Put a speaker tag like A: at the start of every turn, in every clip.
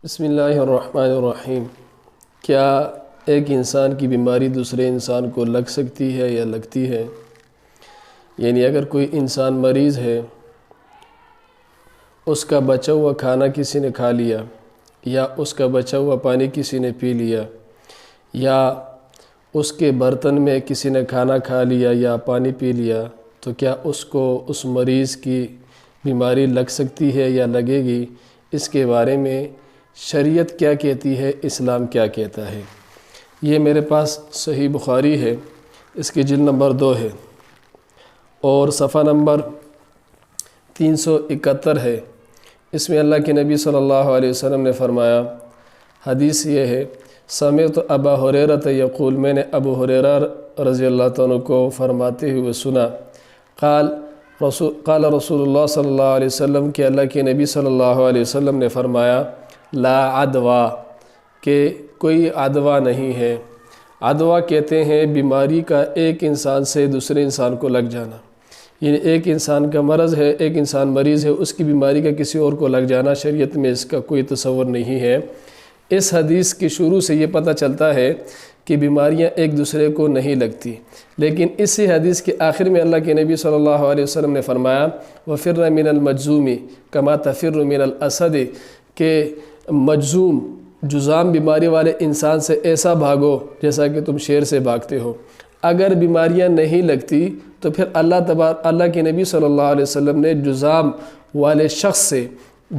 A: بسم اللہ الرحمن الرحیم۔ کیا ایک انسان کی بیماری دوسرے انسان کو لگ سکتی ہے یا لگتی ہے؟ یعنی اگر کوئی انسان مریض ہے، اس کا بچا ہوا کھانا کسی نے کھا لیا، یا اس کا بچا ہوا پانی کسی نے پی لیا، یا اس کے برتن میں کسی نے کھانا کھا لیا یا پانی پی لیا، تو کیا اس کو اس مریض کی بیماری لگ سکتی ہے یا لگے گی؟ اس کے بارے میں شریعت کیا کہتی ہے، اسلام کیا کہتا ہے؟ یہ میرے پاس صحیح بخاری ہے، اس کی جلد نمبر 2 ہے اور صفحہ نمبر 371 ہے۔ اس میں اللہ کے نبی صلی اللہ علیہ وسلم نے فرمایا، حدیث یہ ہے، سمعت ابا ہریرہ یقول، میں نے ابو ہریرہ رضی اللہ عنہ کو فرماتے ہوئے سنا، قال رسول اللہ صلی اللہ علیہ وسلم، کہ اللہ کے نبی صلی اللہ علیہ وسلم نے فرمایا، لا عدویٰ، کہ کوئی عدویٰ نہیں ہے۔ عدویٰ کہتے ہیں بیماری کا ایک انسان سے دوسرے انسان کو لگ جانا، یعنی ایک انسان کا مرض ہے، ایک انسان مریض ہے، اس کی بیماری کا کسی اور کو لگ جانا، شریعت میں اس کا کوئی تصور نہیں ہے۔ اس حدیث کی شروع سے یہ پتہ چلتا ہے کہ بیماریاں ایک دوسرے کو نہیں لگتی، لیکن اسی حدیث کے آخر میں اللہ کے نبی صلی اللہ علیہ وسلم نے فرمایا، وَفِرَّ مِنَ الْمَجْزُومِ كَمَا تَفِرُّ مِنَ الْأَسَدِ، کہ مجزوم جزام بیماری والے انسان سے ایسا بھاگو جیسا کہ تم شیر سے بھاگتے ہو۔ اگر بیماریاں نہیں لگتی تو پھر اللہ کے نبی صلی اللہ علیہ وسلم نے جزام والے شخص سے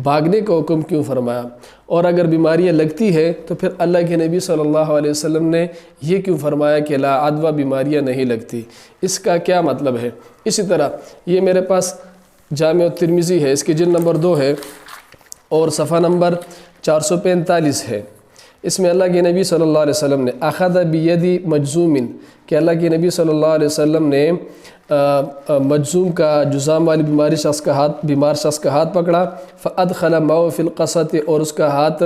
A: بھاگنے کا حکم کیوں فرمایا؟ اور اگر بیماریاں لگتی ہے تو پھر اللہ کے نبی صلی اللہ علیہ وسلم نے یہ کیوں فرمایا کہ لا عدویٰ، بیماریاں نہیں لگتی؟ اس کا کیا مطلب ہے؟ اسی طرح یہ میرے پاس جامع الترمذی ہے، اس کی جلد نمبر 2 ہے اور صفحہ نمبر 445 ہے۔ اس میں اللہ کے نبی صلی اللہ علیہ وسلم نے اخذ بیدی مجزوم، کہ اللہ کے نبی صلی اللہ علیہ وسلم نے مجزوم کا، جزام والی بیمار شخص کا ہاتھ پکڑا، فادخل معه فی القصۃ، اور اس کا ہاتھ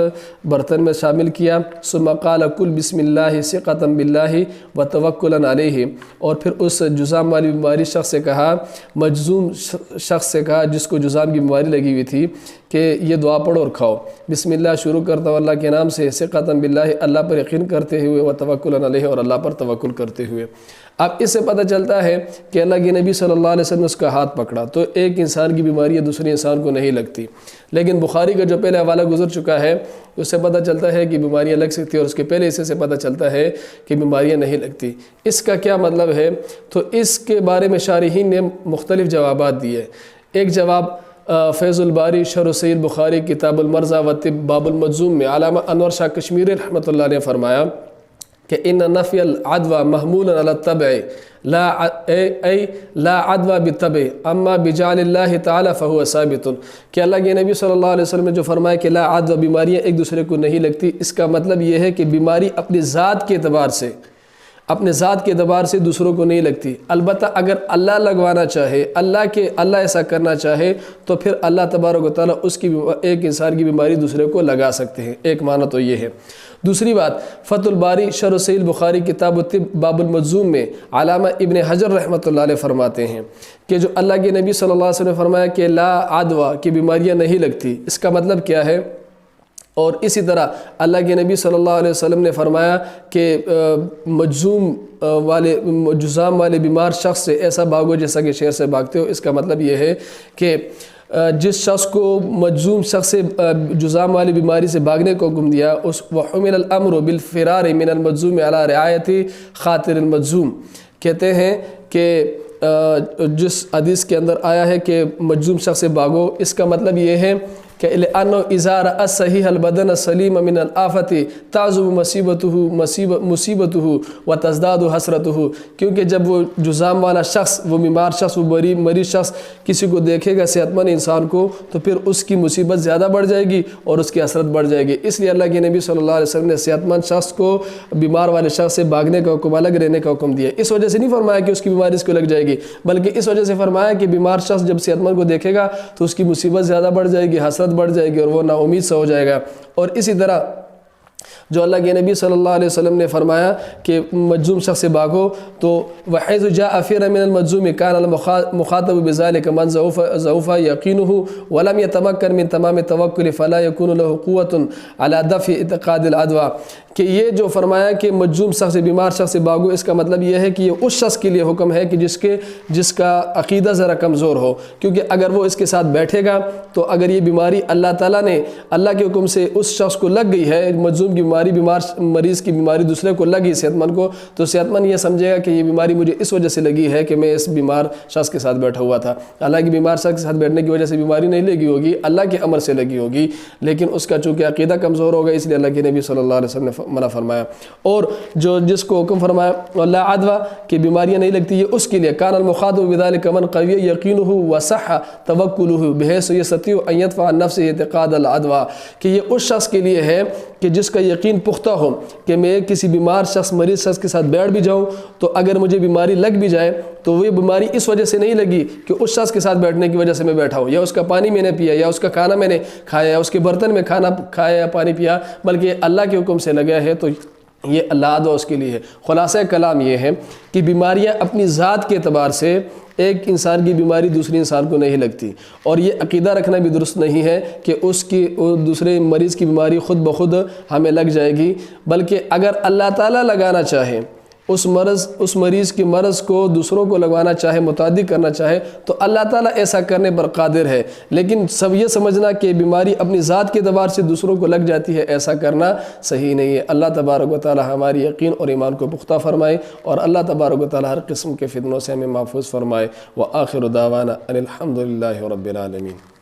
A: برتن میں شامل کیا، ثم قال کل بسم اللہ ثقۃ باللہ وتوکلا علیہ، اور پھر اس جزام والی بیماری شخص سے کہا، مجزوم شخص سے کہا جس کو جزام کی بیماری لگی ہوئی تھی، کہ یہ دعا پڑھو اور کھاؤ، بسم اللہ شروع کرتا ہوں اللہ کے نام سے، ثقۃ باللہ، اللہ پر یقین کرتے ہوئے، وتوکلا علیہ، اور اللہ پر توکل کرتے ہوئے۔ اب اس سے پتہ چلتا ہے کہ اللہ کے نبی صلی اللہ علیہ وسلم نے اس کا ہاتھ پکڑا، تو ایک انسان کی بیماری دوسرے انسان کو نہیں لگتی، لیکن بخاری کا جو پہلے حوالہ گزر چکا ہے اس سے پتہ چلتا ہے کہ بیماریاں لگ سکتی ہیں، اور اس کے پہلے حصے سے پتہ چلتا ہے کہ بیماریاں نہیں لگتی۔ اس کا کیا مطلب ہے؟ تو اس کے بارے میں شارحین نے مختلف جوابات دیے۔ ایک جواب فیض الباری شرح صحیح البخاری کتاب المرضى والطب باب المجزوم میں علامہ انور شاہ کشمیری رحمۃ اللہ نے فرمایا کہ ان نفی العدوى محمول علی الطبع لا عدوى بالطبع اما بجعل اللہ تعالی فهو ثابت، کہ اللہ کے نبی صلی اللہ علیہ وسلم نے جو فرمایا کہ لا عدوى، بیماریاں ایک دوسرے کو نہیں لگتی، اس کا مطلب یہ ہے کہ بیماری اپنی ذات کے اعتبار سے دوسروں کو نہیں لگتی۔ البتہ اگر اللہ لگوانا چاہے، اللہ ایسا کرنا چاہے تو پھر اللہ تبارک و تعالیٰ ایک انسان کی بیماری دوسرے کو لگا سکتے ہیں۔ ایک معنی تو یہ ہے۔ دوسری بات، فتح الباری شرح صحیح البخاری کتاب الطب باب المجزوم میں علامہ ابن حجر رحمۃ اللہ علیہ فرماتے ہیں کہ جو اللہ کے نبی صلی اللہ علیہ وسلم نے فرمایا کہ لا عدویٰ، کہ بیماریاں نہیں لگتی، اس کا مطلب کیا ہے؟ اور اسی طرح اللہ کے نبی صلی اللہ علیہ وسلم نے فرمایا کہ جزام والے بیمار شخص سے ایسا بھاگو جیسا کہ شیر سے بھاگتے ہو۔ اس کا مطلب یہ ہے کہ جس شخص کو مجزوم شخص سے جزام والی بیماری سے بھاگنے کو حکم دیا، وحمل الامر بالفرار من المجزوم علی رعایت خاطر المجزوم، کہتے ہیں کہ جس حدیث کے اندر آیا ہے کہ مجزوم شخص سے بھاگو، اس کا مطلب یہ ہے کہ لأنه اذا رأى الصحيح البدن السليم من الآفة تعظم مصیبته وتزداد حسرته، کیونکہ جب وہ جزام والا شخص، وہ بیمار شخص، وہ مریض شخص کسی کو دیکھے گا، صحت مند انسان کو، تو پھر اس کی مصیبت زیادہ بڑھ جائے گی اور اس کی حسرت بڑھ جائے گی۔ اس لیے اللہ کے نبی صلی اللہ علیہ وسلم نے صحت مند شخص کو بیمار والے شخص سے بھاگنے کا حکم، الگ رہنے کا حکم دیا۔ اس وجہ سے نہیں فرمایا کہ اس کی بیماری اس کو لگ جائے گی، بلکہ اس وجہ سے فرمایا کہ بیمار شخص جب صحت مند کو دیکھے گا تو اس کی مصیبت زیادہ بڑھ جائے گی، حسرت بڑھ جائے گی اور وہ نا امید سا ہو جائے گا۔ اور اسی طرح جو اللہ کے نبی صلی اللہ علیہ وسلم نے فرمایا کہ مجذوم شخص سے بھاگو، تو وحیث جاء فِرَ مِنَ الْمَجذوم كَانَ الْمُخَاطَبُ بِذَلِكَ مَنْ ضَعُفَ يَقِينُهُ وَلَمْ يَتَمَكَّنْ مِنْ تَمَامِ التَّوَكُّلِ فَلَا يَكُونُ لَهُ قُوَّةٌ عَلَى دَفْعِ اعتقاد العدوى، کہ یہ جو فرمایا کہ مجذوم شخص سے، بیمار شخص سے بھاگو، اس کا مطلب یہ ہے کہ یہ اس شخص کے لیے حکم ہے کہ جس کا عقیدہ ذرا کمزور ہو، کیونکہ اگر وہ اس کے ساتھ بیٹھے گا تو اگر یہ بیماری اللہ تعالیٰ نے اللہ کے حکم سے اس شخص کو لگ گئی ہے، مجذوم کی بیماری، بیمار مریض کی بیماری دوسرے کو لگی، صحت مند کو، تو صحت مند یہ سمجھے گا کہ یہ بیماری مجھے اس وجہ سے لگی ہے کہ میں اس بیمار شخص کے ساتھ بیٹھا ہوا تھا۔ حالانکہ بیمار شخص کے ساتھ بیٹھنے کی وجہ سے بیماری نہیں لگی ہوگی، اللہ کے امر سے لگی ہوگی، لیکن اس کا چونکہ عقیدہ کمزور ہوگا، اس لیے اللہ کے نبی صلی اللہ علیہ وسلم نے منع فرمایا۔ اور جس کو حکم فرمایا لا عدوى کہ بیماریاں نہیں لگتی، یہ اس کے لیے کان المخاطب بذلك من قوی یقینہ وصح توکلہ بحیث یستطیع ان یدفع عن نفسه اعتقاد العدوى، کہ یہ اس شخص کے لیے ہے کہ جس کا یقین پختہ ہو کہ میں کسی بیمار شخص، مریض شخص کے ساتھ بیٹھ بھی جاؤں تو اگر مجھے بیماری لگ بھی جائے تو وہ بیماری اس وجہ سے نہیں لگی کہ اس شخص کے ساتھ بیٹھنے کی وجہ سے میں بیٹھا ہوں، یا اس کا پانی میں نے پیا، یا اس کا کھانا میں نے کھایا، یا اس کے برتن میں کھانا کھایا یا پانی پیا، بلکہ اللہ کے حکم سے لگا ہے، تو یہ اللہ عدوہ اس کے لیے ہے۔ خلاصہ کلام یہ ہے کہ بیماریاں اپنی ذات کے اعتبار سے ایک انسان کی بیماری دوسری انسان کو نہیں لگتی، اور یہ عقیدہ رکھنا بھی درست نہیں ہے کہ اس کی دوسرے مریض کی بیماری خود بخود ہمیں لگ جائے گی، بلکہ اگر اللہ تعالیٰ لگانا چاہے اس مریض کی مرض کو دوسروں کو لگوانا چاہے، متعدی کرنا چاہے، تو اللہ تعالیٰ ایسا کرنے پر قادر ہے، لیکن سب یہ سمجھنا کہ بیماری اپنی ذات کے اعتبار سے دوسروں کو لگ جاتی ہے، ایسا کرنا صحیح نہیں ہے۔ اللہ تبارک و تعالیٰ ہماری یقین اور ایمان کو پختہ فرمائے، اور اللہ تبارک و تعالیٰ ہر قسم کے فتنوں سے ہمیں محفوظ فرمائے۔ وآخر دعوانا ان الحمد للہ رب العالمین۔